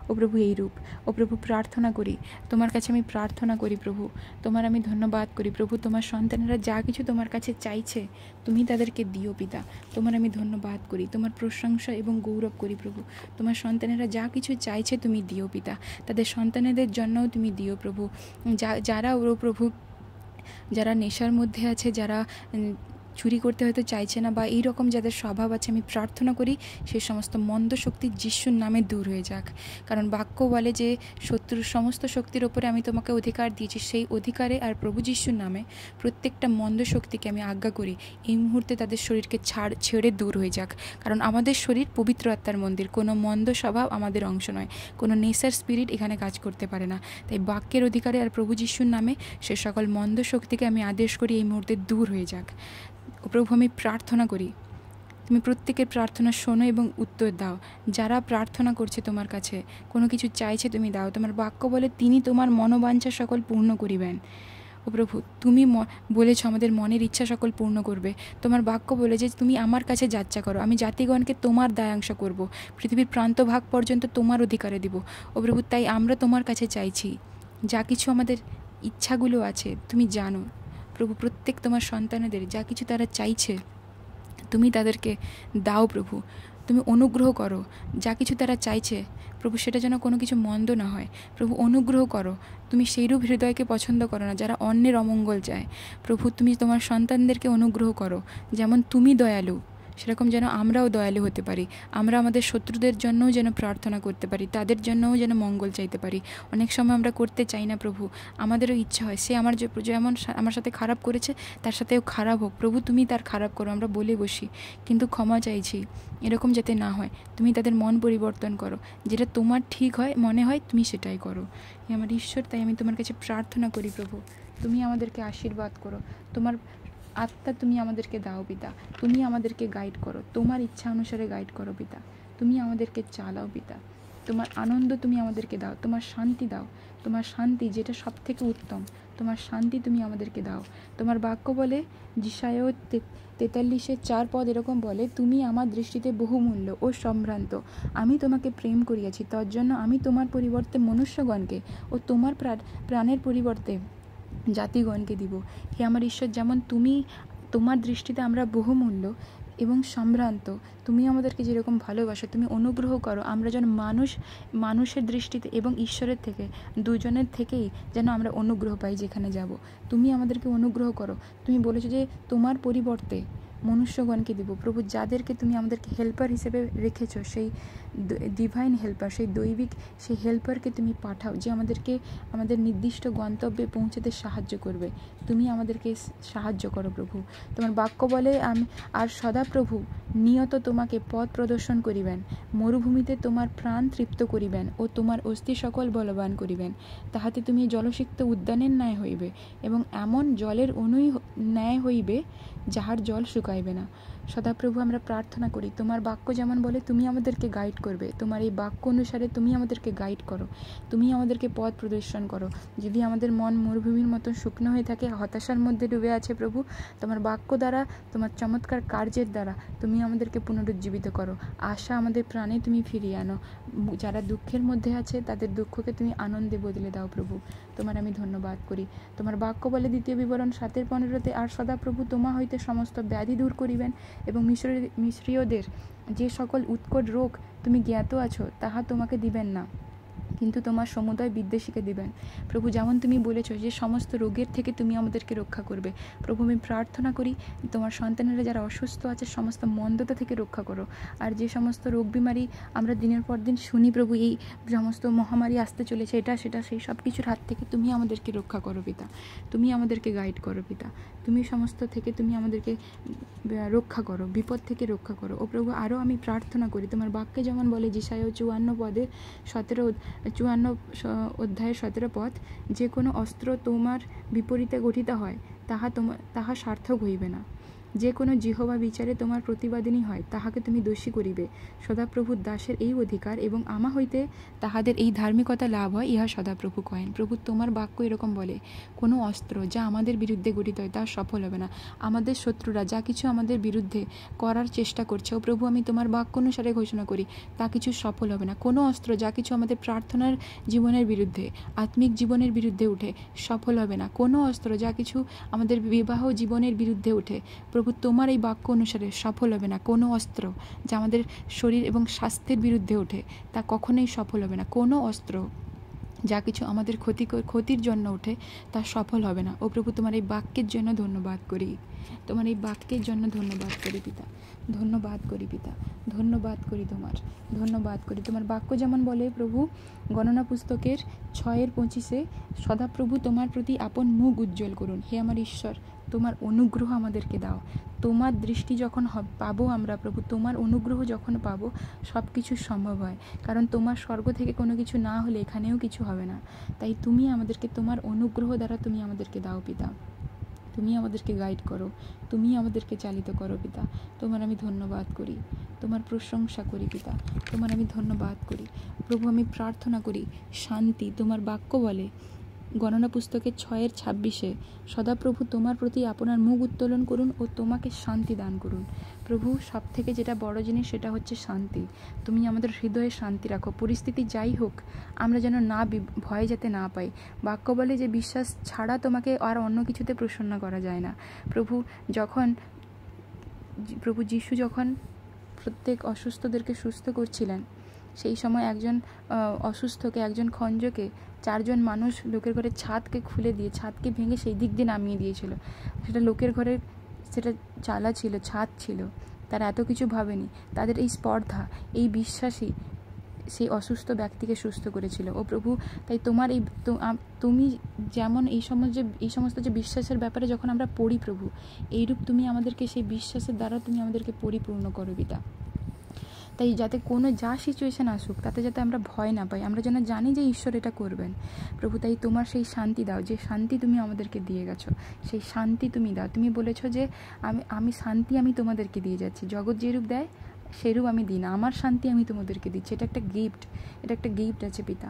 ও প্রভু, এই রূপ ও প্রভু প্রার্থনা করি তোমার কাছে, আমি প্রার্থনা করি প্রভু, তোমার আমি ধন্যবাদ করি প্রভু। তোমার সন্তানেরা যা কিছু তোমার কাছে চাইছে তুমি তাদেরকে দিও পিতা। তোমার আমি ধন্যবাদ করি, তোমার প্রশংসা এবং গৌরব করি প্রভু। তোমার সন্তানেরা যা কিছু চাইছে তুমি দিও পিতা, তাদের সন্তানেদের জন্যও তুমি দিও প্রভু। যারা ও প্রভু যারা নেশার মধ্যে আছে, যারা চুরি করতে হয়তো চাইছে না বা এই রকম যাদের স্বভাব আছে, আমি প্রার্থনা করি সেই সমস্ত মন্দ শক্তি যিশুর নামে দূর হয়ে যাক। কারণ বাক্য বলে যে শত্রুর সমস্ত শক্তির ওপরে আমি তোমাকে অধিকার দিয়েছি, সেই অধিকারে আর প্রভু যিশুর নামে প্রত্যেকটা মন্দ শক্তিকে আমি আজ্ঞা করি এই মুহূর্তে তাদের শরীরকে ছেড়ে দূর হয়ে যাক। কারণ আমাদের শরীর পবিত্র আত্মার মন্দির, কোনো মন্দ স্বভাব আমাদের অংশ নয়, কোনো নেশার স্পিরিট এখানে কাজ করতে পারে না। তাই বাক্যের অধিকারে আর প্রভু যিশুর নামে সে সকল মন্দ শক্তিকে আমি আদেশ করি এই মুহূর্তে দূর হয়ে যাক। ও প্রভু, আমি প্রার্থনা করি তুমি প্রত্যেকের প্রার্থনা শোনো এবং উত্তর দাও। যারা প্রার্থনা করছে তোমার কাছে, কোনো কিছু চাইছে, তুমি দাও। তোমার বাক্য বলে তিনি তোমার মনোবাঞ্ছা সকল পূর্ণ করিবেন। ও প্রভু, তুমি বলেছ আমাদের মনের ইচ্ছা সকল পূর্ণ করবে। তোমার বাক্য বলে যে তুমি আমার কাছে যাচ্ছা করো, আমি জাতিগণকে তোমার দায়াংশ করব, পৃথিবীর প্রান্তভাগ পর্যন্ত তোমার অধিকারে দিব। ও প্রভু, তাই আমরা তোমার কাছে চাইছি, যা কিছু আমাদের ইচ্ছাগুলো আছে তুমি জানো প্রভু। প্রত্যেক তোমার সন্তানেদের যা কিছু তারা চাইছে তুমি তাদেরকে দাও প্রভু। তুমি অনুগ্রহ করো, যা কিছু তারা চাইছে প্রভু সেটা যেন কোনো কিছু মন্দ না হয়। প্রভু অনুগ্রহ করো, তুমি সেইরূপ হৃদয়কে পছন্দ করো না যারা অন্যের অমঙ্গল চায়। প্রভু তুমি তোমার সন্তানদেরকে অনুগ্রহ করো, যেমন তুমি দয়ালু সেরকম যেন আমরাও দয়ালু হতে পারি। আমরা আমাদের শত্রুদের জন্যও যেন প্রার্থনা করতে পারি, তাদের জন্যও যেন মঙ্গল চাইতে পারি। অনেক সময় আমরা করতে চাই না প্রভু, আমাদেরও ইচ্ছা হয় সে যেমন আমার সাথে খারাপ করেছে তার সাথেও খারাপ হোক। প্রভু তুমি তার খারাপ করো, আমরা বলে বসি, কিন্তু ক্ষমা চাইছি এরকম যাতে না হয়। তুমি তাদের মন পরিবর্তন করো, যেটা তোমার ঠিক হয় মনে হয় তুমি সেটাই করো। আমার ঈশ্বর, তাই আমি তোমার কাছে প্রার্থনা করি প্রভু, তুমি আমাদেরকে আশীর্বাদ করো। তোমার আত্মা তুমি আমাদেরকে দাও পিতা, তুমি আমাদেরকে গাইড করো, তোমার ইচ্ছা অনুসারে গাইড করো পিতা। তুমি আমাদেরকে চালাও পিতা, তোমার আনন্দ তুমি আমাদেরকে দাও, তোমার শান্তি দাও, তোমার শান্তি যেটা সব থেকে উত্তম, তোমার শান্তি তুমি আমাদেরকে দাও। তোমার বাক্য বলে যিশায়া 43:4 এরকম বলে, তুমি আমার দৃষ্টিতে বহুমূল্য ও সম্ভ্রান্ত, আমি তোমাকে প্রেম করিয়াছি, তার জন্য আমি তোমার পরিবর্তে মনুষ্যগণকে ও তোমার প্রাণের পরিবর্তে জাতিগণকে দিব। হে আমার ঈশ্বর, যেমন তুমি তোমার দৃষ্টিতে আমরা বহুমূল্য এবং সম্ভ্রান্ত, তুমি আমাদেরকে যেরকম ভালোবাসো, তুমি অনুগ্রহ করো আমরা যেন মানুষের দৃষ্টিতে এবং ঈশ্বরের থেকে দুজনের থেকেই যেন আমরা অনুগ্রহ পাই যেখানে যাব। তুমি আমাদেরকে অনুগ্রহ করো। তুমি বলেছো যে তোমার পরিবর্তে মনুষ্যগণকে দিব। প্রভু যাদেরকে তুমি আমাদেরকে হেল্পার হিসেবে রেখেছো, সেই ডিভাইন হেল্পার, সেই দৈবিক সেই হেল্পারকে তুমি পাঠাও, যে আমাদেরকে আমাদের নির্দিষ্ট গন্তব্যে পৌঁছাতে সাহায্য করবে। তুমি আমাদেরকে সাহায্য করো প্রভু। তোমার বাক্য বলে আর সদাপ্রভু নিয়ত তোমাকে পথ প্রদর্শন করিবেন, মরুভূমিতে তোমার প্রাণ তৃপ্ত করিবেন ও তোমার অস্থি সকল বলবান করিবেন। তাহাতে তুমি জলসিক্ত উদ্যানের ন্যায় হইবে এবং এমন জলের অনুই ন্যায় হইবে যাহার জল শুকাইবে না। সদাপ্রভু আমরা প্রার্থনা করি, তোমার বাক্য যেমন বলে তুমি আমাদেরকে গাইড করবে, তোমার এই বাক্য অনুসারে তুমি আমাদেরকে গাইড করো, তুমি আমাদেরকে পথ প্রদর্শন করো। যদি আমাদের মন মরুভূমির মতো শুকনো হয়ে থাকে, হতাশার মধ্যে ডুবে আছে প্রভু, তোমার বাক্য দ্বারা, তোমার চমৎকার কার্যের দ্বারা তুমি আমাদেরকে পুনরুজ্জীবিত করো। আশা আমাদের প্রাণে তুমি ফিরিয়ে আনো। যারা দুঃখের মধ্যে আছে তাদের দুঃখকে তুমি আনন্দে বদলে দাও প্রভু। তোমার আমি ধন্যবাদ করি। তোমার বাক্য বলে 2 বিবরণ 7:15 আর সদাপ্রভু তোমা হইতে সমস্ত ব্যাধি দূর করিবেন এবং মিশরীয়দের যে সকল উৎকট রোগ তুমি জ্ঞাত আছো তাহা তোমাকে দিবেন না, কিন্তু তোমার সমুদয় বিদ্বেষীকে দিবেন। প্রভু যেমন তুমি বলেছো যে সমস্ত রোগের থেকে তুমি আমাদেরকে রক্ষা করবে। প্রভু আমি প্রার্থনা করি তোমার সন্তানেরা যারা অসুস্থ আছে সমস্ত মন্দতা থেকে রক্ষা করো। আর যে সমস্ত রোগ বিমারি আমরা দিনের পর দিন শুনি প্রভু, এই সমস্ত মহামারী আসতে চলেছে, এটা সেটা, সেই সব কিছুর হাত থেকে তুমি আমাদেরকে রক্ষা করো পিতা, তুমি আমাদেরকে গাইড করো পিতা, তুমি সমস্ত থেকে তুমি আমাদেরকে রক্ষা করো, বিপদ থেকে রক্ষা করো। ও প্রভু আরও আমি প্রার্থনা করি তোমার বাক্যে যেমন বলে যিশায়া 54:17 যে কোনো অস্ত্র তোমার বিপরীতে গঠিত হয় তাহা সার্থক হইবে না, যে কোনো জিহ্বা বিচারে তোমার প্রতিবাদিনী হয় তাহাকে তুমি দোষী করিবে। সদাপ্রভুর দাসের এই অধিকার এবং আমা হইতে তাহাদের এই ধার্মিকতা লাভ হয়, ইহা সদাপ্রভু কহেন। প্রভু তোমার বাক্য এরকম বলে, কোনো অস্ত্র যা আমাদের বিরুদ্ধে গঠিত হয় তা সফল হবে না। আমাদের শত্রুরা যা কিছু আমাদের বিরুদ্ধে করার চেষ্টা করছে, ও প্রভু আমি তোমার বাক্য অনুসারে ঘোষণা করি তা কিছু সফল হবে না। কোনো অস্ত্র যা কিছু আমাদের প্রার্থনার জীবনের বিরুদ্ধে, আত্মিক জীবনের বিরুদ্ধে উঠে সফল হবে না। কোনো অস্ত্র যা কিছু আমাদের বিবাহ জীবনের বিরুদ্ধে উঠে প্রভু তোমার এই বাক্য অনুসারে সফল হবে না। কোনো অস্ত্র যা আমাদের শরীর এবং স্বাস্থ্যের বিরুদ্ধে ওঠে তা কখনোই সফল হবে না। কোনো অস্ত্র যা কিছু আমাদের ক্ষতির জন্য ওঠে তা সফল হবে না। ও প্রভু তোমার এই বাক্যের জন্য ধন্যবাদ করি। তোমার এই বাক্যের জন্য ধন্যবাদ করি পিতা, ধন্যবাদ করি পিতা, ধন্যবাদ করি তোমার, ধন্যবাদ করি। তোমার বাক্য যেমন বলে প্রভু গণনা পুস্তকের 6:25, সদাপ্রভু তোমার প্রতি আপন মুখ উজ্জ্বল করুন। হে আমার ঈশ্বর, তোমার অনুগ্রহ আমাদেরকে দাও। তোমার দৃষ্টি যখন পাবো আমরা প্রভু, তোমার অনুগ্রহ যখন পাবো, সব কিছু সম্ভব হয়। কারণ তোমার স্বর্গ থেকে কোনো কিছু না হলে এখানেও কিছু হবে না। তাই তুমি আমাদেরকে তোমার অনুগ্রহ দ্বারা তুমি আমাদেরকে দাও পিতা, তুমি আমাদেরকে গাইড করো, তুমি আমাদেরকে চালিত করো পিতা। তোমার আমি ধন্যবাদ করি, তোমার প্রশংসা করি পিতা, তোমার আমি ধন্যবাদ করি প্রভু। আমি প্রার্থনা করি শান্তি, তোমার বাক্য বলে গণনা পুস্তকের 6:26, সদাপ্রভু তোমার প্রতি আপনার মুখ উত্তোলন করুন ও তোমাকে শান্তি দান করুন। প্রভু, সব থেকে যেটা বড় জিনিস সেটা হচ্ছে শান্তি। তুমি আমাদের হৃদয়ে শান্তি রাখো। পরিস্থিতি যাই হোক আমরা যেন না ভয় যাতে না পাই। বাক্য বলে যে বিশ্বাস ছাড়া তোমাকে আর অন্য কিছুতে প্রসন্ন করা যায় না। প্রভু যিশু যখন প্রত্যেক অসুস্থদেরকে সুস্থ করছিলেন, সেই সময় একজন অসুস্থকে, একজন খঞ্জকে 4 জন মানুষ লোকের ঘরের ছাদকে খুলে দিয়ে, ছাদকে ভেঙে সেই দিক দিয়ে নামিয়ে দিয়েছিল। সেটা লোকের ঘরের, সেটা চালা ছিল, ছাদ ছিল, তারা এত কিছু ভাবেনি। তাদের এই স্পর্ধা, এই বিশ্বাসই সেই অসুস্থ ব্যক্তিকে সুস্থ করেছিল। ও প্রভু, তাই তোমার তুমি যেমন এই সমস্ত যে বিশ্বাসের ব্যাপারে যখন আমরা পড়ি প্রভু, এইরূপ তুমি আমাদেরকে সেই বিশ্বাসের দ্বারা তুমি আমাদেরকে পরিপূর্ণ করো পিতা। তাই যাতে কোনো যা সিচুয়েশান আসুক তাতে যাতে আমরা ভয় না পাই, আমরা যেন জানি যে ঈশ্বর এটা করবেন প্রভু। তাই তোমার সেই শান্তি দাও, যে শান্তি তুমি আমাদেরকে দিয়ে গেছো, সেই শান্তি তুমি দাও। তুমি বলেছো যে আমি শান্তি আমি তোমাদেরকে দিয়ে যাচ্ছি, জগৎ যেরূপ দেয় সেরূপ আমি দিই না, আমার শান্তি আমি তোমাদেরকে দিচ্ছি। এটা একটা গিফট, এটা একটা গিফট আছে পিতা।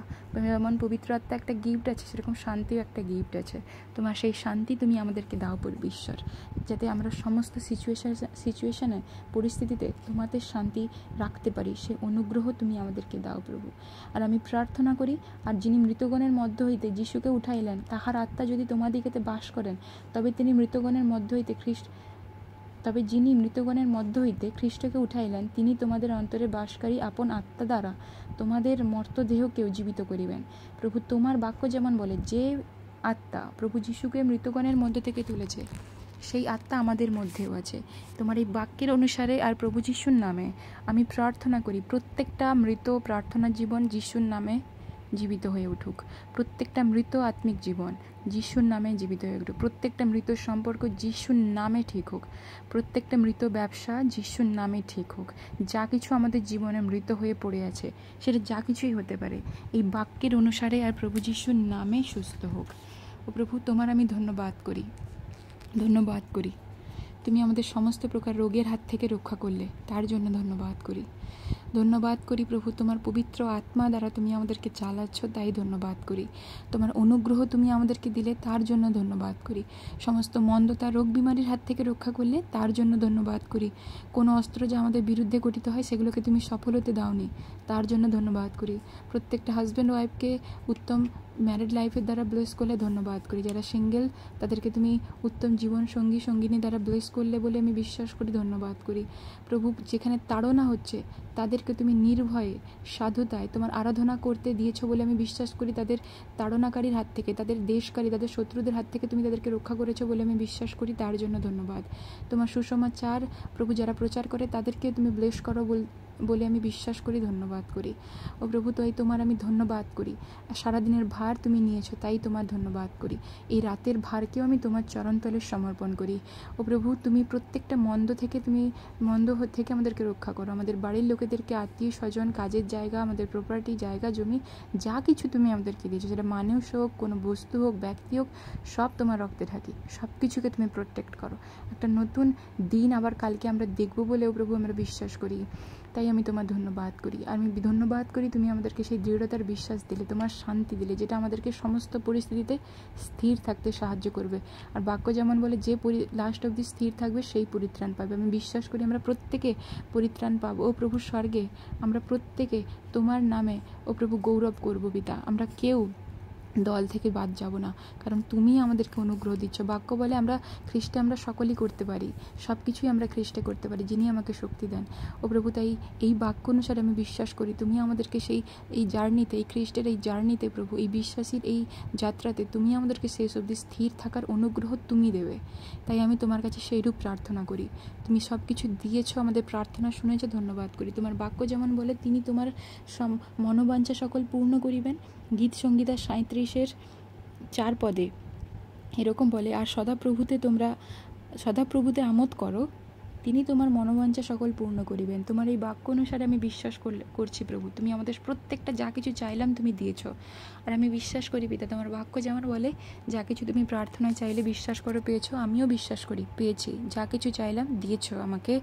যেমন পবিত্র আত্মা একটা গিফট আছে, সেরকম শান্তিও একটা গিফট আছে। তোমার সেই শান্তি তুমি আমাদেরকে দাও প্রভু ঈশ্বর, যাতে আমরা সমস্ত সিচুয়েশানে, পরিস্থিতিতে তোমাদের শান্তি রাখতে পারি, সে অনুগ্রহ তুমি আমাদেরকে দাও প্রভু। আর আমি প্রার্থনা করি, আর যিনি মৃতগণের মধ্য হইতে যিশুকে উঠাইলেন, তাহার আত্মা যদি তোমাদিগতে বাস করেন, তবে যিনি মৃতগণের মধ্য হইতে খ্রিস্টকে উঠাইলেন, তিনি তোমাদের অন্তরে বাসকারী আপন আত্মা দ্বারা তোমাদের মর্তদেহকেও জীবিত করিবেন। প্রভু, তোমার বাক্য যেমন বলে, যে আত্মা প্রভু যিশুকে মৃতগণের মধ্য থেকে তুলেছে, সেই আত্মা আমাদের মধ্যেও আছে। তোমার এই বাক্যের অনুসারে আর প্রভু যিশুর নামে আমি প্রার্থনা করি, প্রত্যেকটা মৃত প্রার্থনা জীবন যিশুর নামে জীবিত হয়ে উঠুক। প্রত্যেকটা মৃত আত্মিক জীবন যিশুর নামে জীবিত হয়ে উঠুক। প্রত্যেকটা মৃত সম্পর্ক যিশুর নামে ঠিক হোক। প্রত্যেকটা মৃত ব্যবসা যিশুর নামে ঠিক হোক। যা কিছু আমাদের জীবনে মৃত হয়ে পড়ে আছে, সেটা যা কিছুই হতে পারে, এই বাক্যের অনুসারে আর প্রভু যিশুর নামে সুস্থ হোক। ও প্রভু, তোমার আমি ধন্যবাদ করি, ধন্যবাদ করি। তুমি আমাদের সমস্ত প্রকার রোগের হাত থেকে রক্ষা করলে, তার জন্য ধন্যবাদ করি। ধন্যবাদ করি প্রভু, তোমার পবিত্র আত্মা দ্বারা তুমি আমাদেরকে চালাচ্ছ, তাই ধন্যবাদ করি। তোমার অনুগ্রহ তুমি আমাদেরকে দিলে, তার জন্য ধন্যবাদ করি। সমস্ত মন্দতা, রোগ বিমারির হাত থেকে রক্ষা করলে, তার জন্য ধন্যবাদ করি। কোনো অস্ত্র যা আমাদের বিরুদ্ধে গঠিত হয় সেগুলোকে তুমি সফল হতে দাওনি, তার জন্য ধন্যবাদ করি। প্রত্যেকটা হাজব্যান্ড ওয়াইফকে উত্তম ম্যারিড লাইফের দ্বারা ব্লেস করলে ধন্যবাদ করি। যারা সিঙ্গেল তাদেরকে তুমি উত্তম জীবন সঙ্গিনী দ্বারা ব্লেস করলে বলে আমি বিশ্বাস করি, ধন্যবাদ করি। প্রভু, যেখানে তাড়না হচ্ছে তাদেরকে তুমি নির্ভয়ে সাধুতায় তোমার আরাধনা করতে দিয়েছো বলে আমি বিশ্বাস করি। তাদের তাড়নাকারীর হাত থেকে, তাদের দেশকারী, তাদের শত্রুদের হাত থেকে তুমি তাদেরকে রক্ষা করেছো বলে আমি বিশ্বাস করি, তার জন্য ধন্যবাদ। তোমার সুসমাচার প্রভু যারা প্রচার করে তাদেরকে তুমি ব্লেস করো বলে আমি বিশ্বাস করি, ধন্যবাদ করি। ও প্রভু, তাই তোমার আমি ধন্যবাদ করি। সারাদিনের ভার তুমি নিয়েছো, তাই তোমার ধন্যবাদ করি। এই রাতের ভারকেও আমি তোমার চরণতলে সমর্পণ করি। ও প্রভু, তুমি প্রত্যেকটা মন্দ থেকে আমাদেরকে রক্ষা করো। আমাদের বাড়ির লোকেদেরকে, আত্মীয় স্বজন, কাজের জায়গা, আমাদের প্রপার্টি, জায়গা জমি, যা কিছু তুমি আমাদেরকে দিয়েছো, সেটা মানুষ হোক, কোনো বস্তু হোক, ব্যক্তি হোক, সব তোমার রক্তে ঢাকি। সব কিছুকে তুমি প্রোটেক্ট করো। একটা নতুন দিন আবার কালকে আমরা দেখবো বলেও প্রভু আমরা বিশ্বাস করি, তাই আমি তোমার ধন্যবাদ করি। আর আমি ধন্যবাদ করি তুমি আমাদেরকে সেই দৃঢ়তার বিশ্বাস দিলে, তোমার শান্তি দিলে, যেটা আমাদেরকে সমস্ত পরিস্থিতিতে স্থির থাকতে সাহায্য করবে। আর বাক্য যেমন বলে, যে লাস্ট অবধি স্থির থাকবে সেই পরিত্রাণ পাবে। আমি বিশ্বাস করি আমরা প্রত্যেকে পরিত্রাণ পাবো। ও প্রভু স্বর্গে আমরা প্রত্যেকে তোমার নামে ও প্রভু গৌরব করবো পিতা। আমরা কেউ দল থেকে বাদ যাব না, কারণ তুমি আমাদেরকে অনুগ্রহ দিচ্ছ। বাক্য বলে আমরা খ্রিস্টে আমরা সকলেই করতে পারি, সব কিছুই আমরা খ্রিস্টে করতে পারি, যিনি আমাকে শক্তি দেন। ও প্রভু, তাই এই বাক্য অনুসারে আমি বিশ্বাস করি তুমি আমাদেরকে এই জার্নিতে, এই খ্রিস্টের এই জার্নিতে প্রভু, এই বিশ্বাসীর এই যাত্রাতে তুমি আমাদেরকে শেষ অবধি স্থির থাকার অনুগ্রহ তুমি দেবে। তাই আমি তোমার কাছে সেইরূপ প্রার্থনা করি। তুমি সব কিছু দিয়েছো, আমাদের প্রার্থনা শুনেছো, ধন্যবাদ করি। তোমার বাক্য যেমন বলে তিনি তোমার মনোবাঞ্ছা সকল পূর্ণ করিবেন, গীত সংগীতা 37:4 পদে এরকম বলে, আর সদাপ্রভুতে আমোদ করো, তিনি তোমার মনোবাঞ্ছা সকল পূর্ণ করিবেন। তোমার এই বাক্য অনুসারে আমি বিশ্বাস করছি প্রভু, তুমি আমাদের প্রত্যেকটা যা কিছু চাইলাম তুমি দিয়েছো। আর আমি বিশ্বাস করি পিতা, তোমার বাক্য যেমন বলে যা কিছু তুমি প্রার্থনায় চাইলে বিশ্বাস করে পেয়েছো, আমিও বিশ্বাস করি পেয়েছি। যা কিছু চাইলাম দিয়েছো আমাকে,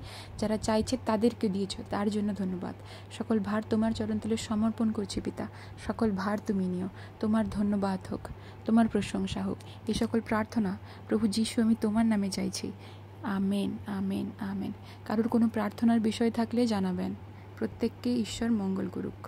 যারা চাইছে তাদেরকে দিয়েছো, তার জন্য ধন্যবাদ। সকল ভার তোমার চরণতলে সমর্পণ করছি পিতা, সকল ভার তুমি নিও। তোমার ধন্যবাদ হোক, তোমার প্রশংসা হোক। এই সকল প্রার্থনা প্রভু যিশু আমি তোমার নামে চাইছি। Amen, amen, amen. কারোর কোনো প্রার্থনার বিষয় থাকলে জানাবেন। প্রত্যেককে ঈশ্বর মঙ্গল করুক।